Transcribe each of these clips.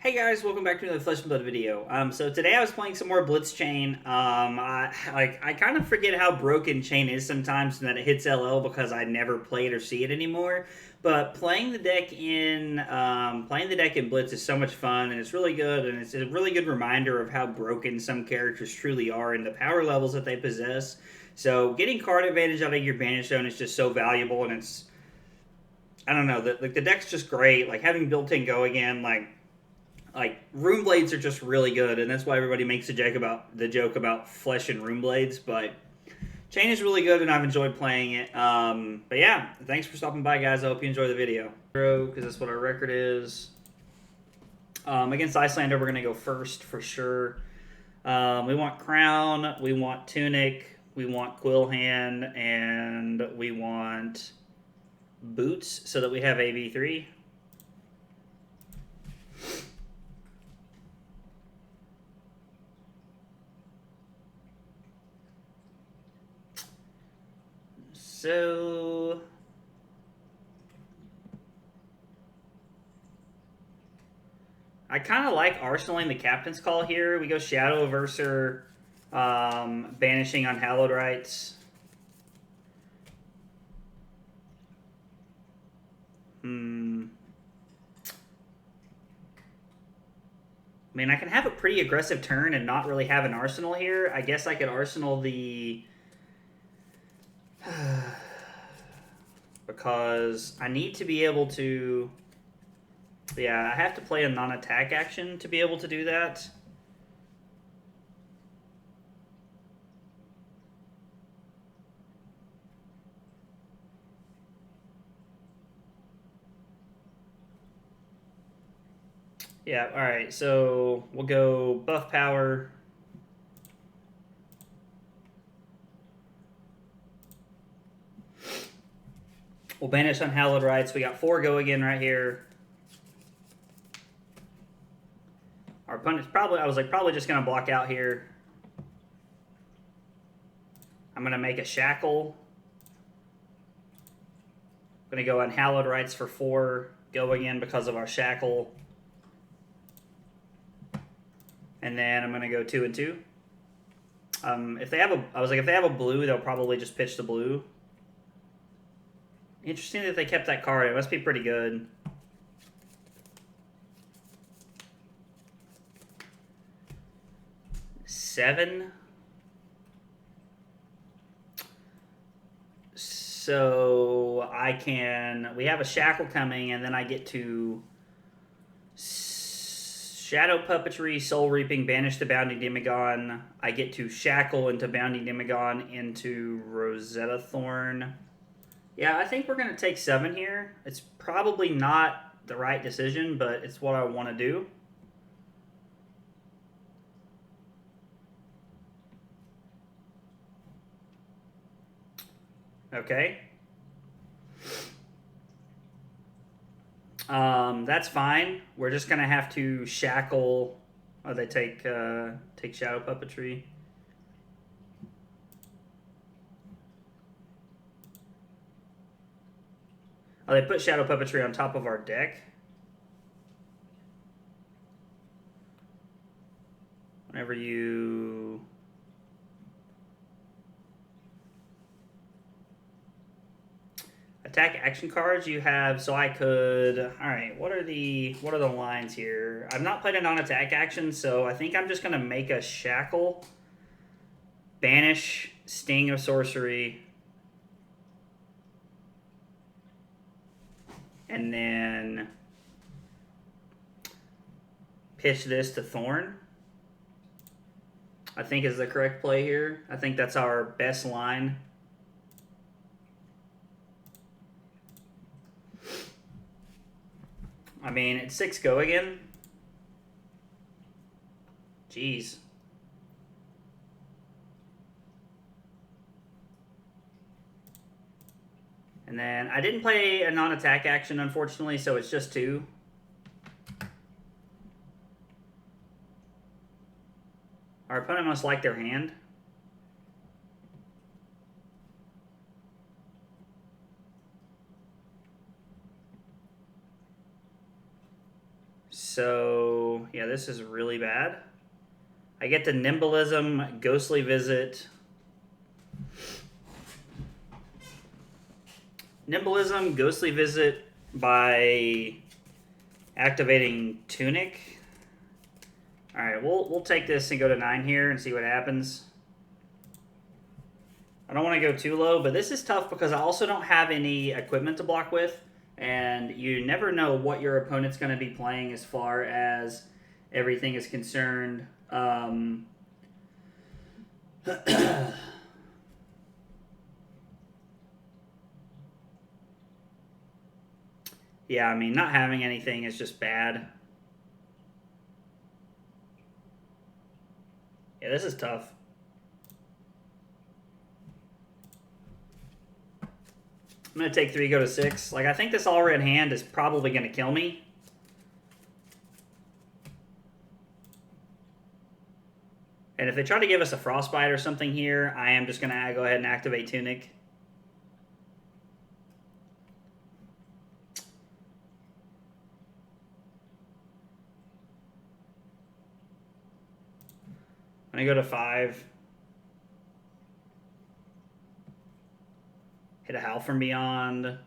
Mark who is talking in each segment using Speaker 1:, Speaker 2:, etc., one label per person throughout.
Speaker 1: Hey guys, welcome back to another Flesh and Blood video. So today I was playing some more Blitz Chane. I kind of forget how broken Chane is sometimes, and that it hits LL because I never play it or see it anymore. But playing the deck in Blitz is so much fun, and it's really good, and it's a really good reminder of how broken some characters truly are and the power levels that they possess. So getting card advantage out of your banish zone is just so valuable, and it's I don't know, the deck's just great. Like having built-in go again, like Runeblades are just really good, and that's why everybody makes a joke about flesh and Runeblades. But Chane is really good, and I've enjoyed playing it. But yeah, thanks for stopping by, guys. I hope you enjoy the video. Because that's what our record is. Against Icelander, we're gonna go first for sure. We want Crown, we want Tunic, we want Quillhand, and we want Boots, so that we have AB3. So I kind of like arsenaling the Captain's Call here. We go Shadow of Ursur, banishing Unhallowed Rites. I mean, I can have a pretty aggressive turn and not really have an arsenal here. I guess I could arsenal the... because I need to be able to... Yeah, I have to play a non-attack action to be able to do that. Yeah, alright, so we'll go buff power. We'll banish Unhallowed Rites. We got 4 go again right here. Our opponent's probably just gonna block out here. I'm gonna make a shackle. I'm gonna go Unhallowed Rites for 4 go again because of our shackle. And then I'm gonna go 2 and 2. If they have a blue, they'll probably just pitch the blue. Interesting that they kept that card. It must be pretty good. Seven. So we have a shackle coming, and then I get to Shadow Puppetry, Soul Reaping, banish the Bounding Demigon. I get to shackle into Bounding Demigon into Rosetta Thorn. Yeah, I think we're going to take 7 here. It's probably not the right decision, but it's what I want to do. Okay. That's fine. We're just going to have to shackle. Oh, they take Shadow Puppetry. Oh, they put Shadow Puppetry on top of our deck. Whenever you... attack action cards you have, so I could... Alright, what are the lines here? I've not played a non-attack action, so I think I'm just going to make a shackle. Banish, Sting of Sorcery. And then pitch this to Thorn. I think is the correct play here. I think that's our best line. I mean, it's 6 go again. Jeez. And then I didn't play a non-attack action, unfortunately, so it's just 2. Our opponent must like their hand. So So, yeah, this is really bad. I get the Nimblism, Ghostly Visit. Nimblism, Ghostly Visit by activating Tunic. Alright, we'll take this and go to 9 here and see what happens. I don't want to go too low, but this is tough because I also don't have any equipment to block with, and you never know what your opponent's going to be playing as far as everything is concerned. Yeah, I mean, not having anything is just bad. Yeah, this is tough. I'm going to take 3, go to 6. Like, I think this all-red hand is probably going to kill me. And if they try to give us a Frostbite or something here, I am just going to go ahead and activate Tunic. I'm going to go to 5. Hit a Howl from Beyond.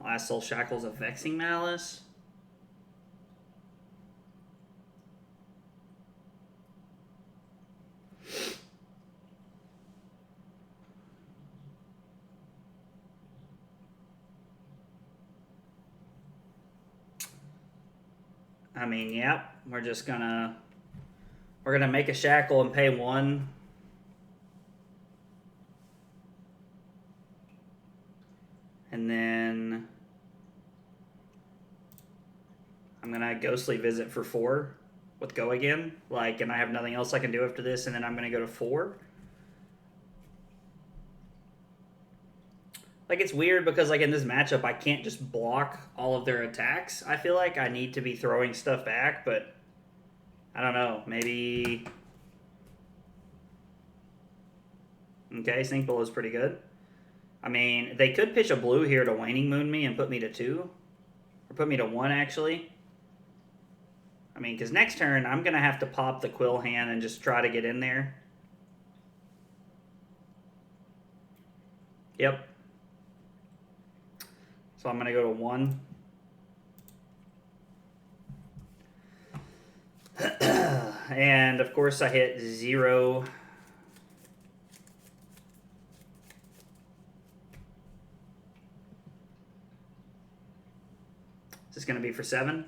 Speaker 1: Last Soul Shackles of Vexing Malice. I mean, yep, we're gonna make a shackle and pay 1. And then I'm gonna Ghostly Visit for 4 with Go again. Like, and I have nothing else I can do after this, and then I'm gonna go to 4. Like, it's weird because, like, in this matchup, I can't just block all of their attacks. I feel like I need to be throwing stuff back, but I don't know. Maybe... Okay, Sink Below is pretty good. I mean, they could pitch a blue here to Waning Moon me and put me to 2. Or put me to 1, actually. I mean, because next turn, I'm going to have to pop the Quill hand and just try to get in there. Yep. So I'm going to go to 1. And, of course, I hit 0. Is this going to be for 7?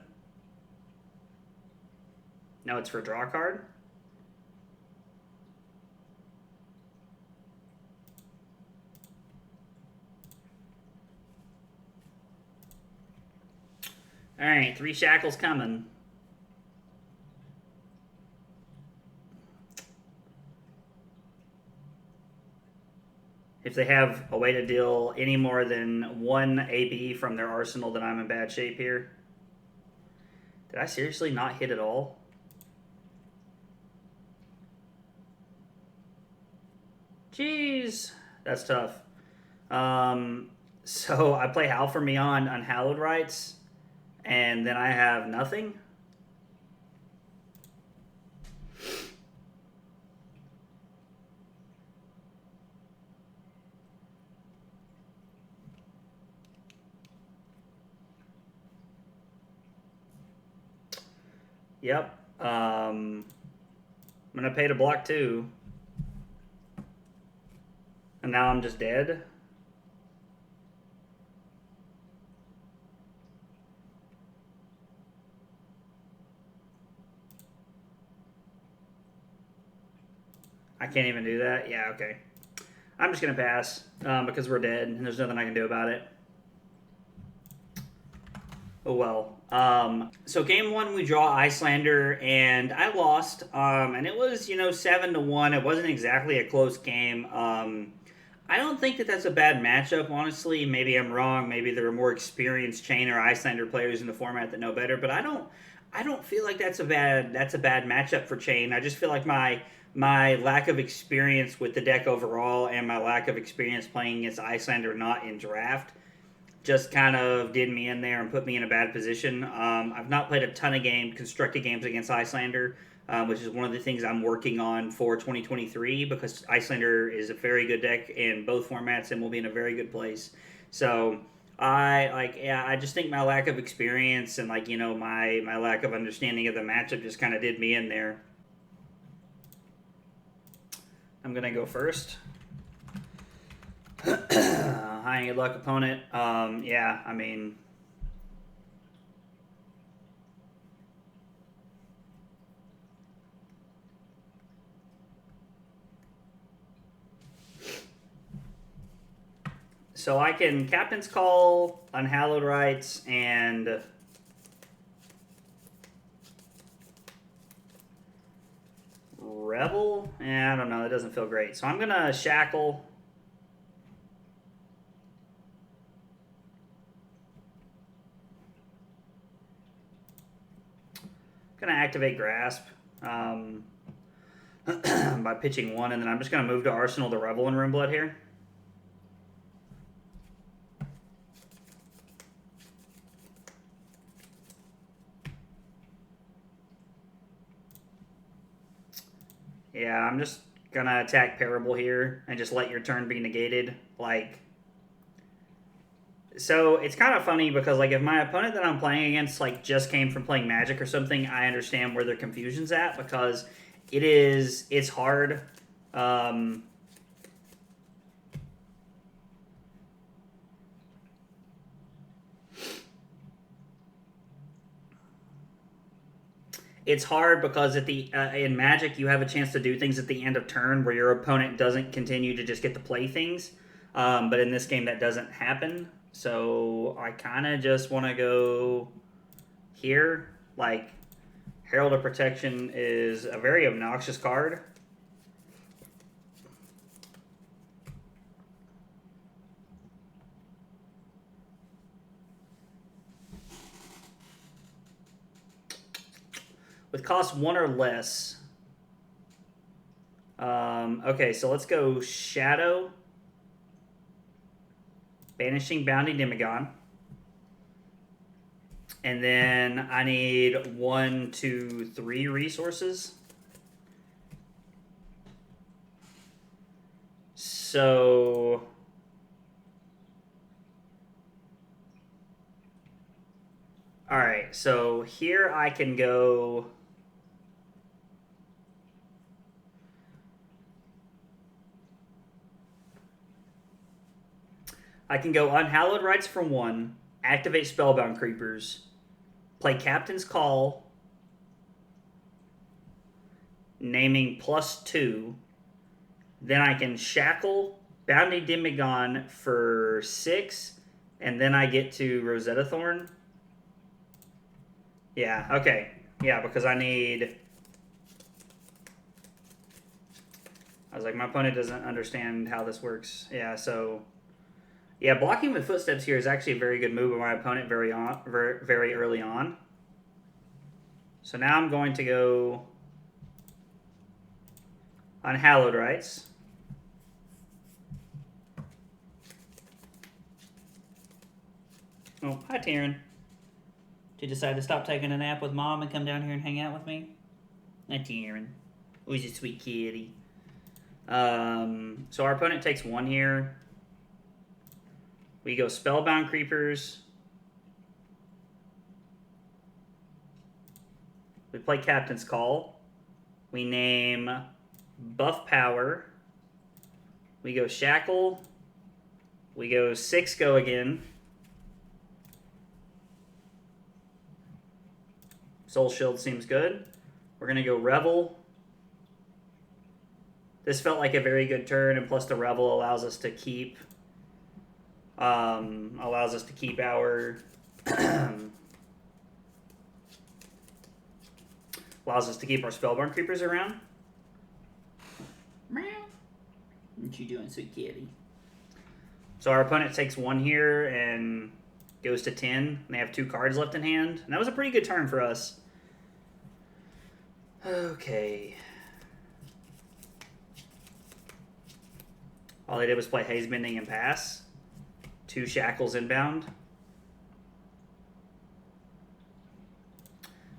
Speaker 1: No, it's for draw card. All right, 3 shackles coming. If they have a way to deal any more than 1 AB from their arsenal, then I'm in bad shape here. Did I seriously not hit at all? Jeez, that's tough. So I play Howl from Beyond Unhallowed Rites, and then I have nothing. Yep. I'm gonna pay to block 2. And now I'm just dead. I can't even do that? Yeah, okay. I'm just going to pass because we're dead and there's nothing I can do about it. Oh well. So game 1 we draw Icelander and I lost. And it was, 7-1. It wasn't exactly a close game. I don't think that that's a bad matchup, honestly. Maybe I'm wrong. Maybe there are more experienced Chane or Icelander players in the format that know better. But I don't feel like that's a bad matchup for Chane. I just feel like my my lack of experience with the deck overall and my lack of experience playing against Icelander not in draft just kind of did me in there and put me in a bad position. I've not played a ton of constructed games against Icelander, which is one of the things I'm working on for 2023 because Icelander is a very good deck in both formats and will be in a very good place. So I just think my lack of experience and my lack of understanding of the matchup just kind of did me in there. I'm gonna go first. High good luck opponent. Yeah, I mean, so I can Captain's Call, Unhallowed Rites, and Revel. I don't know. That doesn't feel great. So I'm gonna Shackle. Gonna activate Grasp by pitching one, and then I'm just gonna move to Arsenal the Revel and Runeblood here. Yeah, I'm just gonna attack Parable here and just let your turn be negated. So it's kind of funny because if my opponent that I'm playing against just came from playing Magic or something, I understand where their confusion's at because it's hard. It's hard because in Magic you have a chance to do things at the end of turn where your opponent doesn't continue to just get to play things, but in this game that doesn't happen. So I kind of just want to go here. Herald of Protection is a very obnoxious card. With cost 1 or less. Okay, so let's go Shadow. Banishing Bounty Demigon. And then I need 1, 2, 3 resources. So alright, so here I can go. I can go Unhallowed Rites for 1, activate Spellbound Creepers, play Captain's Call, naming +2. Then I can Shackle Bounty Demigon for 6, and then I get to Rosetta Thorn. Yeah, okay. Yeah, because I need... I was like, my opponent doesn't understand how this works. Yeah, so... Yeah, blocking with Footsteps here is actually a very good move by my opponent very early on. So now I'm going to go Unhallowed Rites. Oh, hi, Taryn. Did you decide to stop taking a nap with Mom and come down here and hang out with me? Hi, Taryn. Who's a sweet kitty. So our opponent takes 1 here. We go Spellbound Creepers. We play Captain's Call. We name Buff Power. We go Shackle. We go 6 go again. Soul Shield seems good. We're going to go Revel. This felt like a very good turn, and plus the Revel allows us to keep... our allows us to keep our Spellbound Creepers around. Meow. What you doing, sweet kitty? So our opponent takes 1 here and goes to 10. And they have 2 cards left in hand. And that was a pretty good turn for us. Okay. All they did was play Haze Bending and pass. 2 Shackles inbound.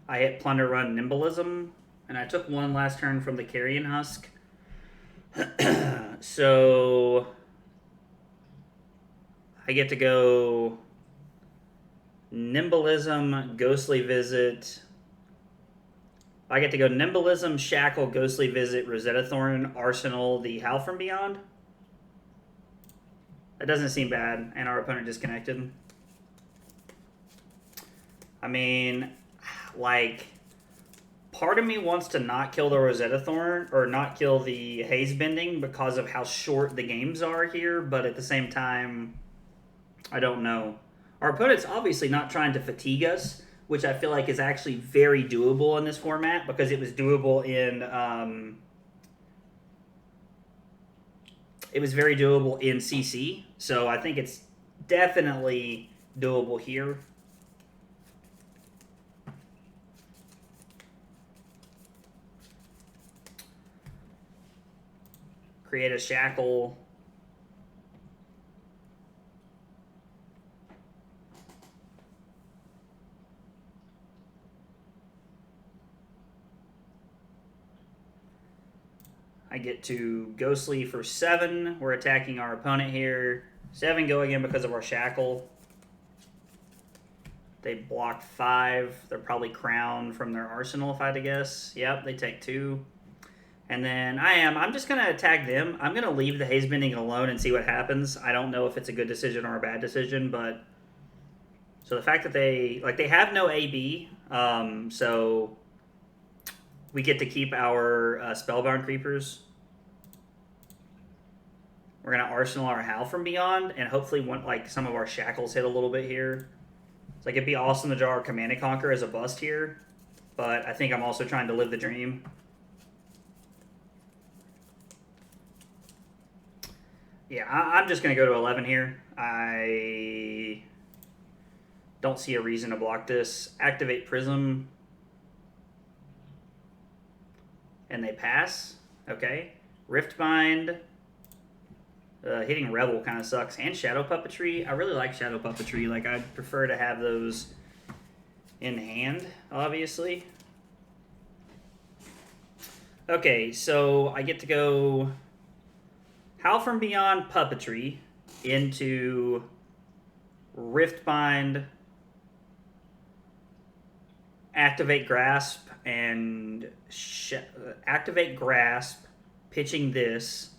Speaker 1: I hit Plunder Run Nimblism, and I took 1 last turn from the Carrion Husk. So I get to go Nimblism, Ghostly Visit. I get to go Nimblism, Shackle, Ghostly Visit, Rosetta Thorn, Arsenal, the Howl from Beyond. That doesn't seem bad, and our opponent disconnected. I mean, like, part of me wants to not kill the Rosetta Thorn, or not kill the Haze Bending because of how short the games are here, but at the same time, I don't know. Our opponent's obviously not trying to fatigue us, which I feel like is actually very doable in this format, because it was doable in... it was very doable in CC, so I think it's definitely doable here. Create a Shackle. I get to Ghostly for 7. We're attacking our opponent here. 7 go again because of our Shackle. They block 5. They're probably crowned from their arsenal, if I had to guess. Yep, they take 2. And then I'm just going to attack them. I'm going to leave the Haze Bending alone and see what happens. I don't know if it's a good decision or a bad decision, but... So the fact that they have no AB, so... We get to keep our Spellbound Creepers. We're going to Arsenal our Howl from Beyond, and hopefully some of our Shackles hit a little bit here. It's like, it'd be awesome to draw our Command and Conquer as a bust here, but I think I'm also trying to live the dream. Yeah, I'm just going to go to 11 here. I don't see a reason to block this. Activate Prism. And they pass. Okay. Riftbind. Hitting Revel kind of sucks. And Shadow Puppetry. I really like Shadow Puppetry. Like, I'd prefer to have those in hand, obviously. Okay, so I get to go Howl from Beyond Puppetry into Riftbind, Activate Grasp, and Activate Grasp, pitching this.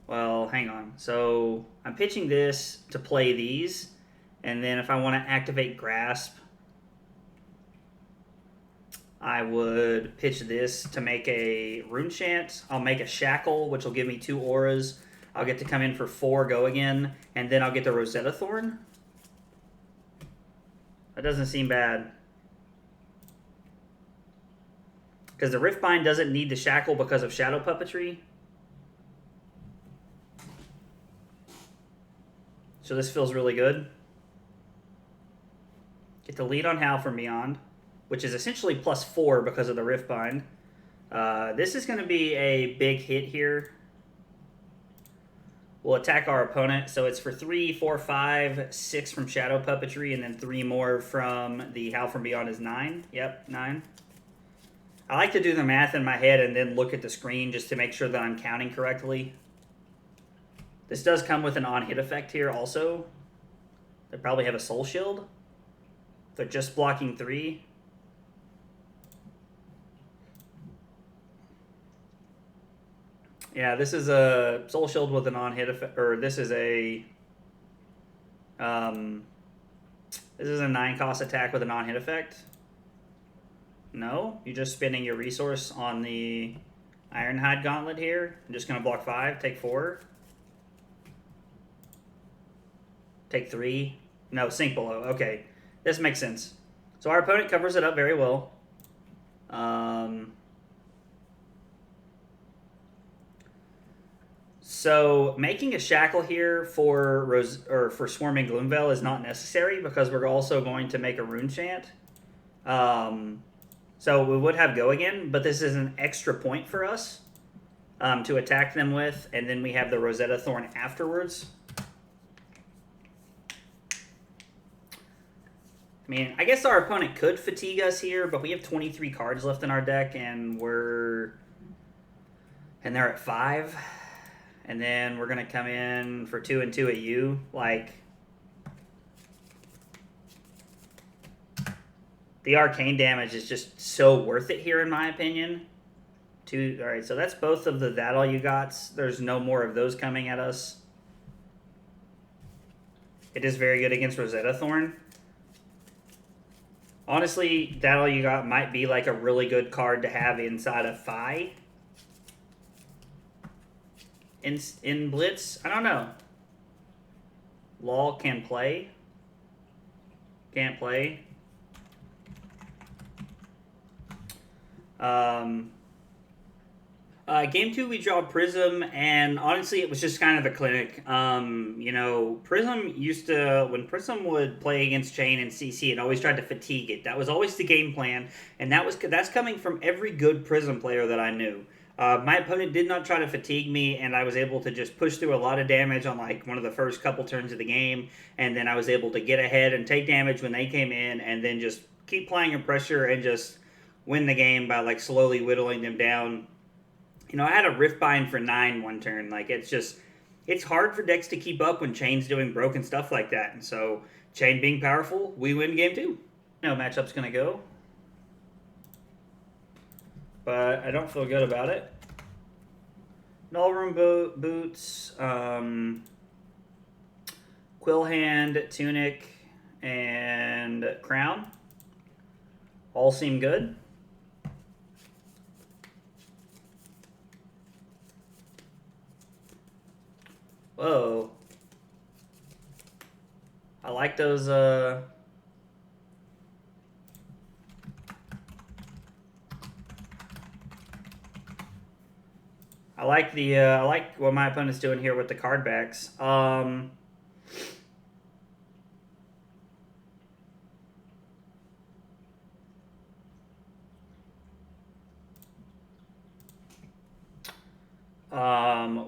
Speaker 1: Well, hang on. So I'm pitching this to play these, and then if I want to activate Grasp, I would pitch this to make a Rune Chant. I'll make a Shackle, which will give me 2 auras. I'll get to come in for 4 go again, and then I'll get the Rosetta Thorn. That doesn't seem bad. Because the Riftbind doesn't need the Shackle because of Shadow Puppetry. So this feels really good. Get the lead on Howl from Beyond, which is essentially +4 because of the Riftbind. This is going to be a big hit here. We'll attack our opponent. So it's for 3, 4, 5, 6 from Shadow Puppetry, and then 3 more from the Howl from Beyond is 9. Yep, 9. I like to do the math in my head and then look at the screen just to make sure that I'm counting correctly. This does come with an on-hit effect here also. They probably have a Soul Shield. They're just blocking 3. Yeah, this is a Soul Shield with an on-hit effect, or this is a 9-cost attack with an on-hit effect. No, you're just spending your resource on the Ironhide Gauntlet here. I'm just going to block 5, take 4. Take 3. No, sink below. Okay, this makes sense. So our opponent covers it up very well. So making a Shackle here for Swarming Gloomveil is not necessary because we're also going to make a Rune Chant. So we would have go again, but this is an extra point for us. to attack them with, and then we have the Rosetta Thorn afterwards. I mean, I guess our opponent could fatigue us here, but we have 23 cards left in our deck, and they're at 5. And then we're going to come in for 2 and 2 at you. Like, the arcane damage is just so worth it here, in my opinion. All right, so that's both of the That All You Gots. There's no more of those coming at us. It is very good against Rosetta Thorn. Honestly, That All You Got might be like a really good card to have inside of Fi. In Blitz, I don't know. Law can play. Can't play. Game 2, we draw Prism, and honestly, it was just kind of a clinic. You know, Prism used to, when Prism would play against Chane and CC, it always tried to fatigue it. That was always the game plan, and that's coming from every good Prism player that I knew. My opponent did not try to fatigue me, and I was able to just push through a lot of damage on like one of the first couple turns of the game, and then I was able to get ahead and take damage when they came in, and then just keep playing in pressure and just win the game by like slowly whittling them down. You know, I had a Riftbind for 9 one turn. Like, it's hard for decks to keep up when Chane's doing broken stuff like that. And so, Chane being powerful, we win game 2. No matchup's going to go. But I don't feel good about it. Nullroom Boots, Quill Hand, Tunic, and Crown. All seem good. Whoa. I like those, I like what my opponent's doing here with the card backs.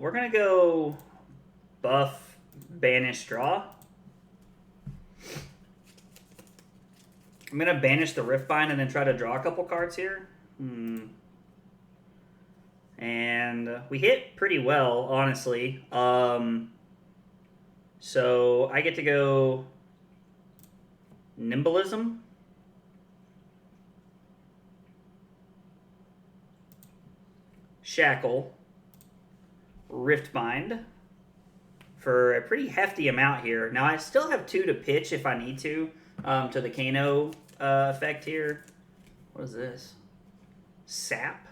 Speaker 1: We're gonna go buff, banish, draw. I'm gonna banish the Riftbind and then try to draw a couple cards here. And we hit pretty well, honestly. So I get to go Nimblism. Shackle. Riftbind. For a pretty hefty amount here. Now, I still have 2 to pitch if I need to the Kano effect here. What is this? Sap.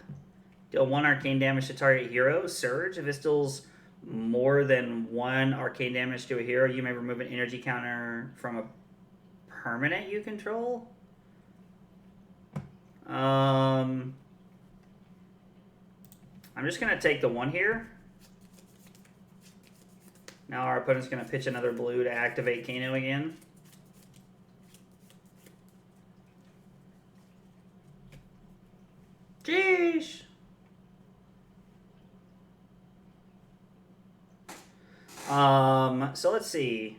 Speaker 1: Deal 1 arcane damage to target hero. Surge. If it deals more than 1 arcane damage to a hero, you may remove an energy counter from a permanent you control. I'm just going to take the 1 here. Now our opponent's going to pitch another blue to activate Kano again. Jeez! So let's see.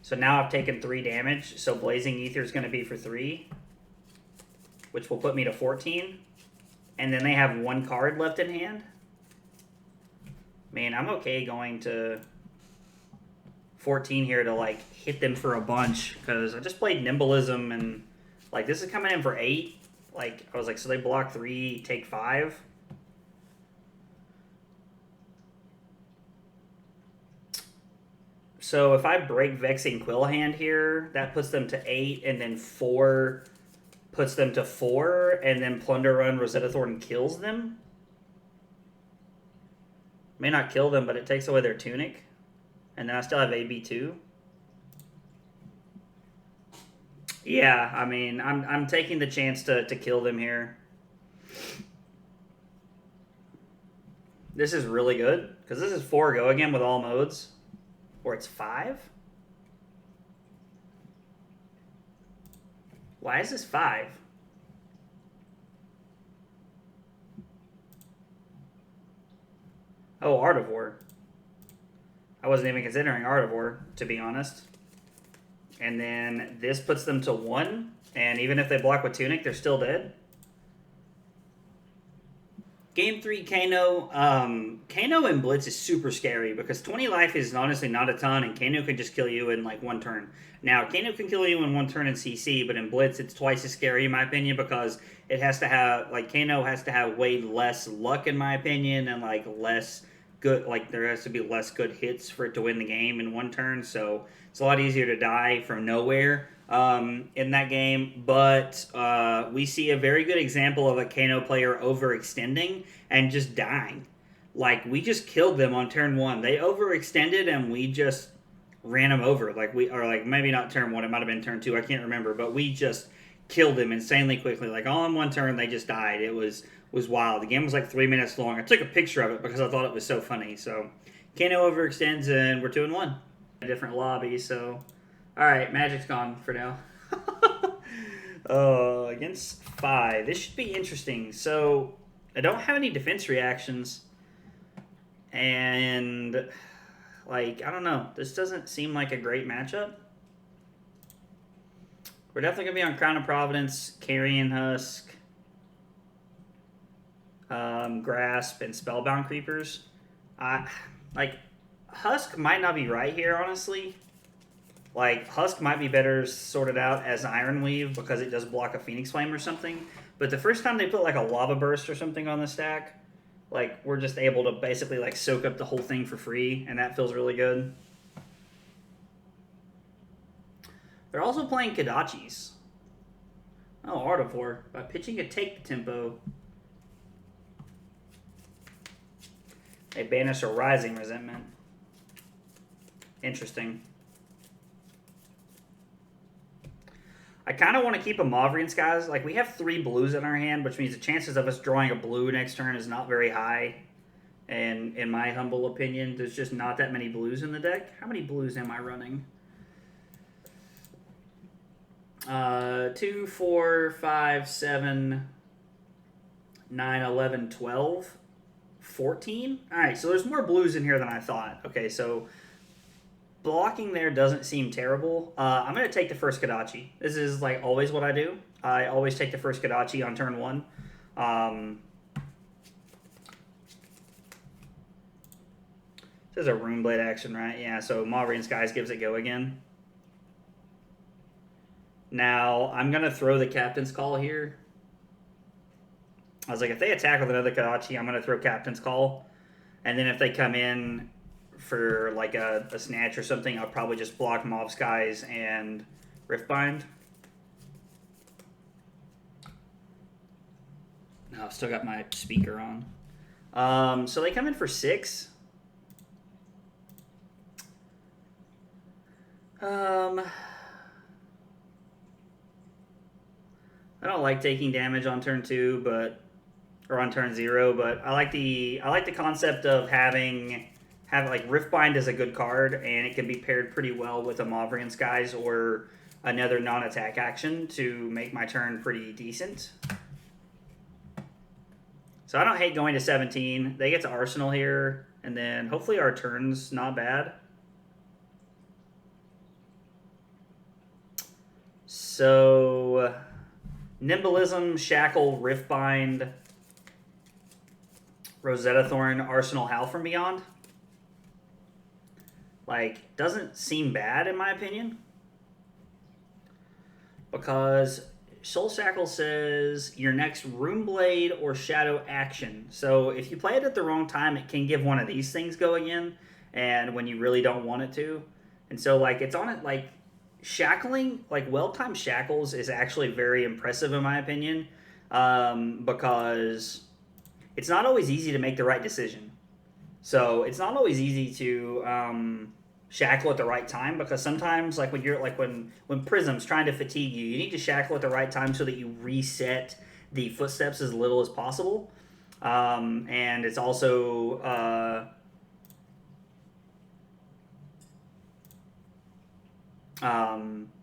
Speaker 1: So now I've taken 3 damage, so Blazing Ether is going to be for 3, which will put me to 14. And then they have 1 card left in hand. Man, I'm okay going to 14 here to, like, hit them for a bunch, because I just played Nimblism, and, like, this is coming in for 8. Like, I was like, so they block 3, take 5. So if I break Vexing Quill Hand here, that puts them to 8, and then 4 puts them to 4, and then Plunder Run Rosetta Thorn kills them. May not kill them, but it takes away their Tunic. And then I still have AB2. Yeah, I mean, I'm taking the chance to kill them here. This is really good, because this is 4 go again with all modes. Or it's 5? Why is this 5? Oh, Art of War. I wasn't even considering Art of War, to be honest. And then this puts them to 1. And even if they block with Tunic, they're still dead. Game 3, Kano. Kano and Blitz is super scary because 20 life is honestly not a ton, and Kano can just kill you in like 1 turn. Now, Kano can kill you in 1 turn in CC, but in Blitz it's twice as scary in my opinion because it has to have, like, Kano has to have way less luck in my opinion, and like less good, like there has to be less good hits for it to win the game in 1 turn, so it's a lot easier to die from nowhere in that game. But we see a very good example of a Kano player overextending and just dying. Like, we just killed them on turn 1. They overextended and we just ran them over. Like, maybe not turn 1, it might have been turn 2, I can't remember, but we just killed them insanely quickly. Like, all in 1 turn they just died. It was wild. The game was like 3 minutes long. I took a picture of it because I thought it was so funny. So Kano overextends and we're 2-1. A different lobby, so alright, Magic's gone for now. Against 5. This should be interesting. So I don't have any defense reactions, and like, I don't know, this doesn't seem like a great matchup. We're definitely gonna be on Crown of Providence, Carrion Husk, Grasp, and Spellbound Creepers. Like, Husk might not be right here, honestly. Like, Husk might be better sorted out as Ironweave because it does block a Phoenix Flame or something. But the first time they put like a Lava Burst or something on the stack, like, we're just able to basically like soak up the whole thing for free, and that feels really good. They're also playing Kodachis. Oh, Art of War. By pitching a Take the Tempo, they banish a Rising Resentment. Interesting. I kind of want to keep a Mauvrion Skies. Like, we have 3 blues in our hand, which means the chances of us drawing a blue next turn is not very high. And in my humble opinion, there's just not that many blues in the deck. How many blues am I running? 2, 4, 5, 7, 9, 11, 12, 14. All right, so there's more blues in here than I thought. Okay, so blocking there doesn't seem terrible. I'm going to take the first Kodachi. This is like always what I do. I always take the first Kodachi on turn 1. This is a Runeblade action, right? Yeah, so Mauvrion Skies gives it go again. Now, I'm going to throw the Captain's Call here. I was like, if they attack with another Kodachi, I'm going to throw Captain's Call. And then if they come in for like a snatch or something, I'll probably just block Mauve Skies and Riftbind. No, I've still got my speaker on. So they come in for 6. I don't like taking damage on turn 2, or on turn 0, but I like the concept of having like Riftbind is a good card, and it can be paired pretty well with a Mauvrion Skies or another non-attack action to make my turn pretty decent. So I don't hate going to 17. They get to Arsenal here, and then hopefully our turn's not bad. So Nimblism, Shackle, Riftbind, Rosetta Thorn, Arsenal, Howl from Beyond. Like, doesn't seem bad in my opinion. Because Soul Shackle says your next Runeblade or Shadow action. So if you play it at the wrong time, it can give one of these things go again, and when you really don't want it to. And so, like, it's on it, like, shackling, like, well-timed shackles is actually very impressive in my opinion, because it's not always easy to make the right decision. So it's not always easy to shackle at the right time, because sometimes, like, when you're like when Prism's trying to fatigue you, you need to shackle at the right time so that you reset the footsteps as little as possible. And it's also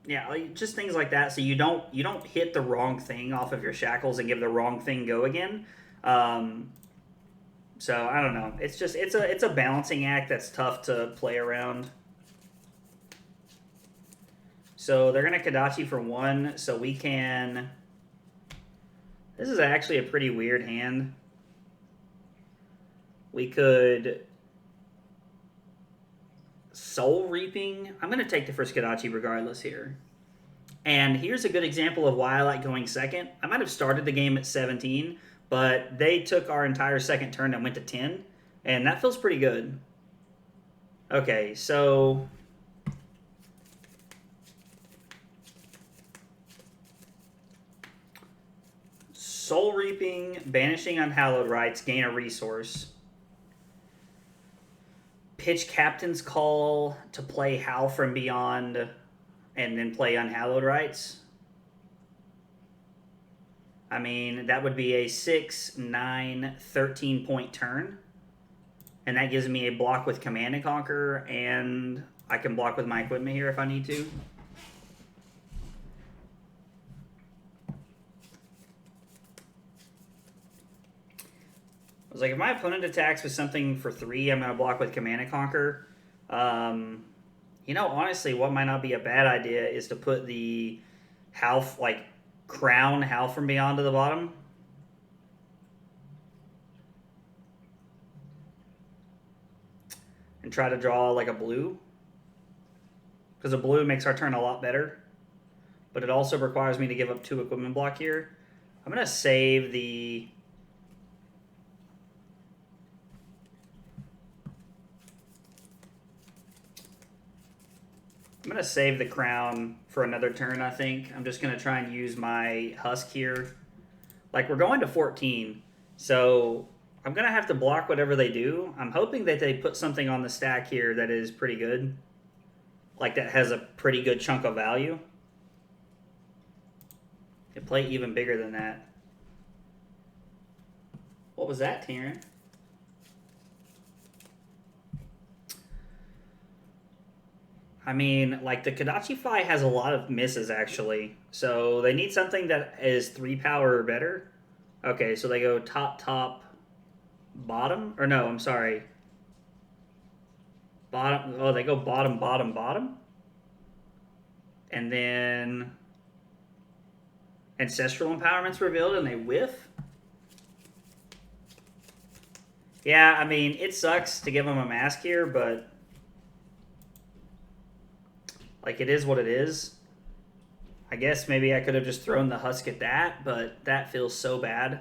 Speaker 1: Yeah, like just things like that. So you don't hit the wrong thing off of your shackles and give the wrong thing go again. So I don't know. It's just it's a balancing act that's tough to play around. So they're gonna Kadachi for 1, so we can. This is actually a pretty weird hand. We could Soul Reaping. I'm gonna take the first Kadachi regardless here. And here's a good example of why I like going second. I might have started the game at 17, but they took our entire second turn and went to 10, and that feels pretty good. Okay, so Soul Reaping, banishing Unhallowed Rites, gain a resource. Pitch Captain's Call to play Howl from Beyond, and then play Unhallowed Rites. I mean, that would be a 6, 9, 13-point turn. And that gives me a block with Command and Conquer, and I can block with my equipment here if I need to. I was like, if my opponent attacks with something for 3, I'm going to block with Command and Conquer. You know, honestly, what might not be a bad idea is to put the Howl, like, Crown Howl from Beyond to the bottom. And try to draw, like, a blue. Because a blue makes our turn a lot better. But it also requires me to give up 2 equipment block here. I'm going to save the... I'm going to save the Crown for another turn, I think. I'm just going to try and use my Husk here. Like, we're going to 14, so I'm going to have to block whatever they do. I'm hoping that they put something on the stack here that is pretty good. Like, that has a pretty good chunk of value. They play even bigger than that. What was that, Taryn? I mean, like, the Kadachi Fi has a lot of misses, actually. So they need something that is 3 power or better. Okay, so they go top, top, bottom? Or no, I'm sorry. Bottom. Oh, they go bottom, bottom, bottom? And then Ancestral Empowerment's revealed and they whiff? Yeah, I mean, it sucks to give them a mask here, but... like, it is what it is. I guess maybe I could have just thrown the Husk at that, but that feels so bad.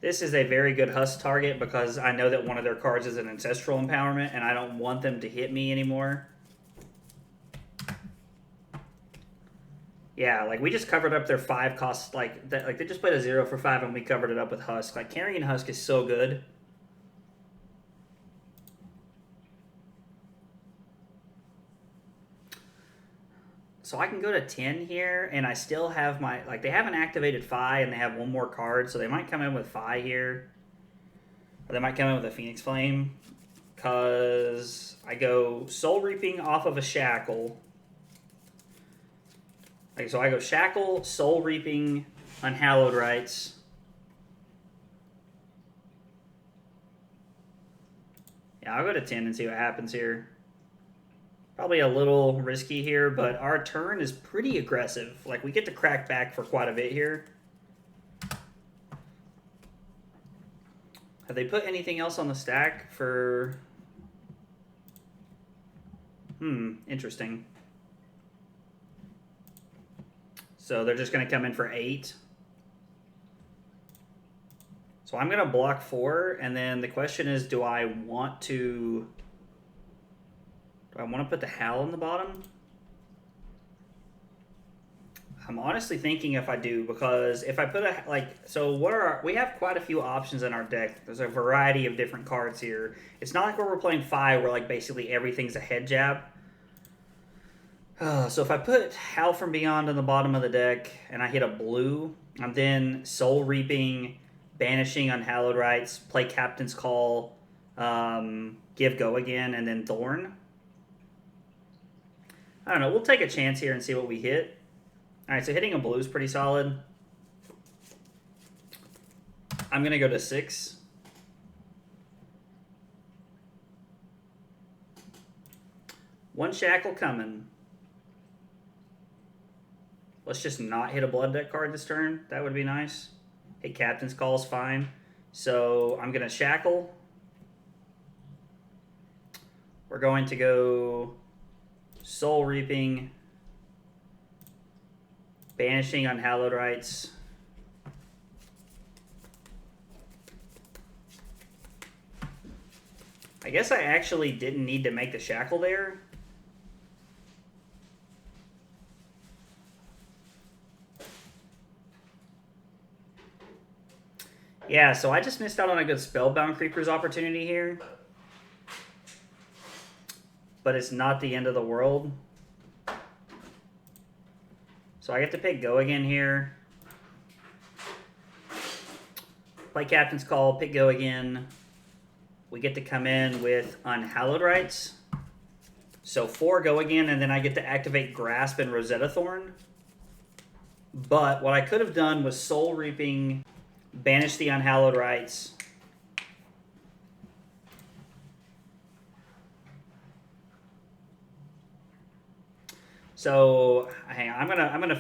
Speaker 1: This is a very good Husk target because I know that one of their cards is an Ancestral Empowerment, and I don't want them to hit me anymore. Yeah, like, we just covered up their 5 cost. Like they just played a 0 for 5, and we covered it up with Husk. Like, carrying Husk is so good. So I can go to 10 here, and I still have my... like, they haven't activated Fi, and they have 1 more card, so they might come in with Fi here. Or they might come in with a Phoenix Flame. Because I go Soul Reaping off of a Shackle. Like, so I go Shackle, Soul Reaping, Unhallowed Rites. Yeah, I'll go to 10 and see what happens here. Probably a little risky here, but our turn is pretty aggressive. Like, we get to crack back for quite a bit here. Have they put anything else on the stack for... interesting. So they're just going to come in for 8. So I'm going to block 4, and then the question is, do I want to... do I want to put the Howl on the bottom? I'm honestly thinking if I do, because if I put a, like, so what are our, we have quite a few options in our deck. There's a variety of different cards here. It's not like where we're playing 5 where, like, basically everything's a head jab. So if I put Howl from Beyond on the bottom of the deck and I hit a blue, I'm then Soul Reaping, banishing Unhallowed Rites, play Captain's Call, give go again, and then Thorn. I don't know. We'll take a chance here and see what we hit. All right, so hitting a blue is pretty solid. I'm going to go to 6. One shackle coming. Let's just not hit a blood deck card this turn. That would be nice. Hey, Captain's Call is fine. So I'm going to shackle. We're going to go Soul Reaping, banishing Unhallowed Rites. I guess I actually didn't need to make the shackle there. Yeah, so I just missed out on a good Spellbound Creepers opportunity here. But it's not the end of the world. So I get to pick Go Again here. Play Captain's Call, pick Go Again. We get to come in with Unhallowed Rites. So 4 Go Again, and then I get to activate Grasp and Rosetta Thorn. But what I could have done was Soul Reaping, banish the Unhallowed Rites. So hang on, I'm gonna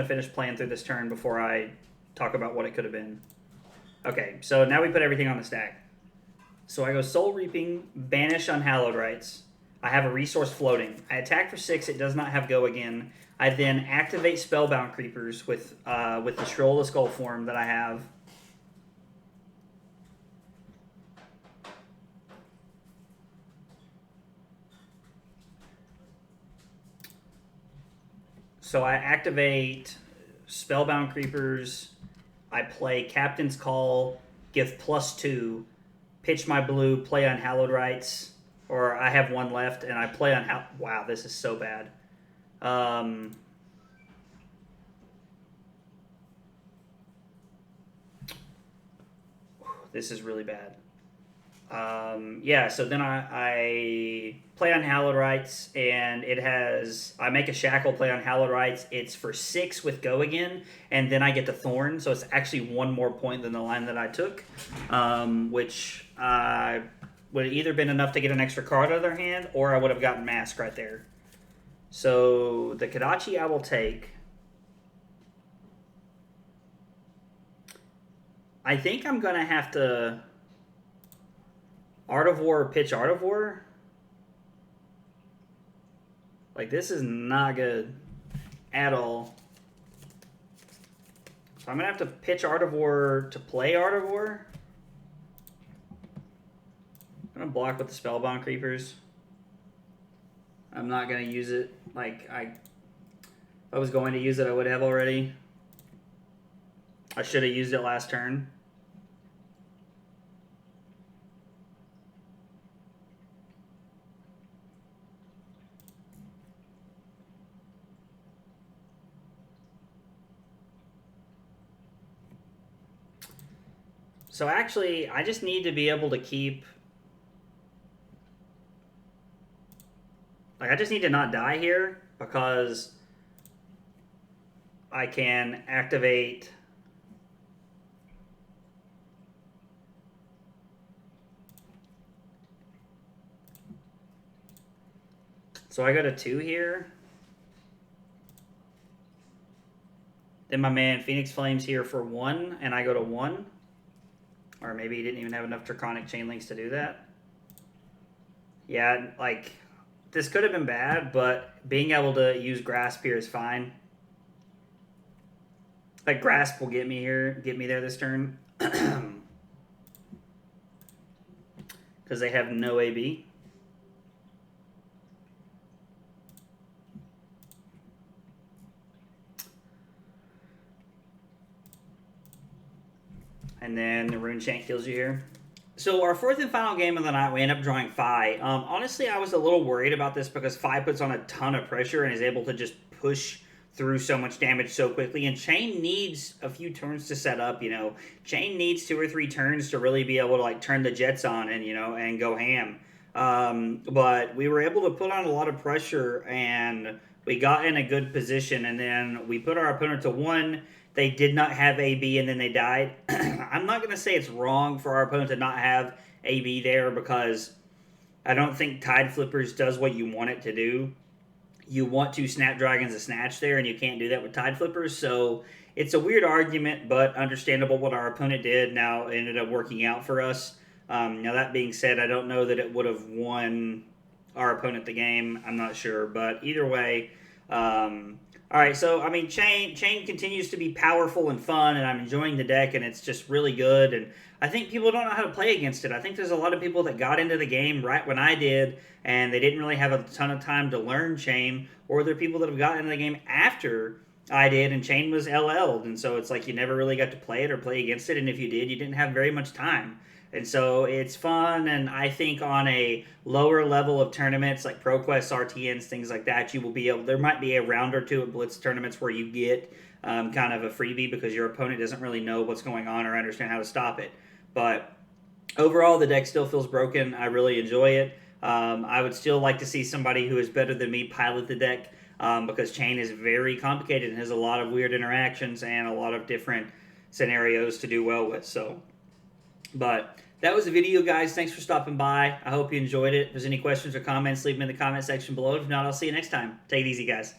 Speaker 1: finish playing through this turn before I talk about what it could have been. Okay, so now we put everything on the stack. So I go Soul Reaping, banish Unhallowed Rites. I have a resource floating. I attack for 6. It does not have Go Again. I then activate Spellbound Creepers with the Shrill of Skullform that I have. So I activate Spellbound Creepers. I play Captain's Call, give +2, pitch my blue, play Unhallowed Rites, or I have 1 left, and I play Unhallowed. Wow, this is so bad. This is really bad. Yeah, so then I play Unhallowed Rites, and it has... I make a shackle, play Unhallowed Rites. It's for 6 with Go Again, and then I get to Thorn, so it's actually 1 more point than the line that I took, which would have either been enough to get an extra card out of their hand, or I would have gotten Mask right there. So the Kodachi I will take. I think I'm going to have to... Art of War, pitch Art of War. Like, this is not good at all. So I'm going to have to pitch Art of War to play Art of War. I'm going to block with the Spellbound Creepers. I'm not going to use it. Like, if I was going to use it, I would have already. I should have used it last turn. So actually, I just need to be able to keep... Like, I just need to not die here, because I can activate... So I go to 2 here. Then my man Phoenix Flames here for 1, and I go to 1. Or maybe he didn't even have enough Draconic Chain Links to do that. Yeah, like, this could have been bad, but being able to use Grasp here is fine. Like, Grasp will get me here, get me there this turn. Because they have no AB. And then the Rune Chant kills you here. So our 4th and final game of the night, we end up drawing Fi. Honestly, I was a little worried about this because Fi puts on a ton of pressure and is able to just push through so much damage so quickly. And Chane needs a few turns to set up, you know. Chane needs 2 or 3 turns to really be able to, like, turn the jets on and, you know, and go ham. But we were able to put on a lot of pressure, and we got in a good position, and then we put our opponent to 1. They did not have AB, and then they died. I'm not going to say it's wrong for our opponent to not have AB there, because I don't think Tide Flippers does what you want it to do. You want to Snapdragons a Snatch there, and you can't do that with Tide Flippers, so it's a weird argument, but understandable what our opponent did. Now it ended up working out for us. Now that being said, I don't know that it would have won our opponent the game. I'm not sure, but either way. All right, so I mean, Chane continues to be powerful and fun, and I'm enjoying the deck, and it's just really good. And I think people don't know how to play against it. I think there's a lot of people that got into the game right when I did, and they didn't really have a ton of time to learn Chane, or there are people that have gotten into the game after I did, and Chane was LL'd, and so it's like you never really got to play it or play against it, and if you did, you didn't have very much time. And so it's fun, and I think on a lower level of tournaments like ProQuest, RTNs, things like that, you will be able. There might be a round or two at Blitz tournaments where you get kind of a freebie because your opponent doesn't really know what's going on or understand how to stop it. But overall, the deck still feels broken. I really enjoy it. I would still like to see somebody who is better than me pilot the deck because Chane is very complicated and has a lot of weird interactions and a lot of different scenarios to do well with. But that was the video, guys. Thanks for stopping by. I hope you enjoyed it. If there's any questions or comments, leave them in the comment section below. If not, I'll see you next time. Take it easy, guys.